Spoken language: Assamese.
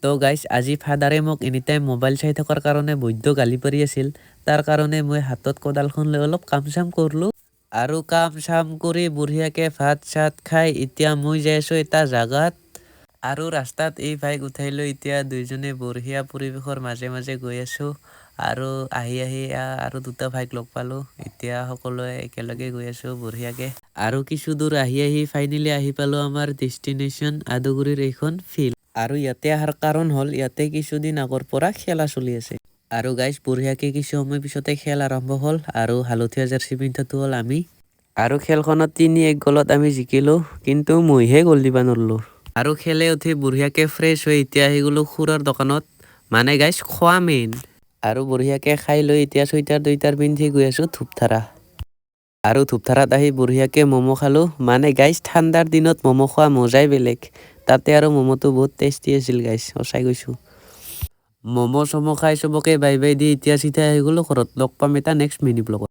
তো গাইজ আজি ফাদাৰে মোক এনিটাইম মোবাইল চাই থকাৰ কাৰণে বৈদ্য গালি পাৰি আছিল। তাৰ কাৰণে মই হাতত কোদালখন লৈ অলপ কাম চাম কৰিলোঁ। আৰু কাম চাম কৰি বঢ়িয়াকে ভাত চাত খাই এতিয়া মই যাই আছোঁ এটা জাগাত। আৰু ৰাস্তাত এই বাইক উঠাই লৈ এতিয়া দুইজনে বঢ়িয়া পৰিৱেশৰ মাজে মাজে গৈ আছোঁ। আৰু আহি আৰু দুটা ভাইক লগ পালোঁ। এতিয়া সকলোৱে একেলগে গৈ আছোঁ বঢ়িয়াকে। আৰু কিছু দূৰ আহি ফাইনেলি আহি পালোঁ আমাৰ ডেষ্টিনেশ্যন আদুগুৰিৰ এইখন ফিল্ড। আৰু ইয়াতে অহাৰ কাৰণ হ'ল ইয়াতে কিছুদিন আগৰ পৰা খেলা চলি আছে। আৰু গাইজ বঢ়িয়াকে কিছু সময় পিছতে খেল আৰম্ভ হ'ল আৰু হালধীয়া জাৰ্চি পিন্ধাটো হ'ল আমি। আৰু খেলখনত ৩-১ গলত আমি জিকিলোঁ, কিন্তু মইহে গ'ল দিবা নোৱাৰিলোঁ। আৰু খেলে উঠি বঢ়িয়াকে ফ্ৰেছ হৈ এতিয়া আহি গ'লোঁ খুৰাৰ দোকানত, মানে গাইজ খোৱা মেইন। আৰু বঢ়িয়াকে খাই লৈ এতিয়া চুইটাৰ টুইটাৰ পিন্ধি গৈ আছোঁ ধূপধাৰা। আৰু ধূপধাৰাত আহি বঢ়িয়াকে ম'ম' খালোঁ, মানে গাইজ ঠাণ্ডাৰ দিনত ম'ম' খোৱা মজাই বেলেগ। তাতে আৰু ম'ম'টো বহুত টেষ্টি আছিল গাইজ, সঁচাই কৈছোঁ। ম'ম' চম' খাই চবকে বাই বাই দি এতিয়া চিধা আহি গ'লোঁ ঘৰত। লগ পাম এটা নেক্সট মিনি ব্লগত।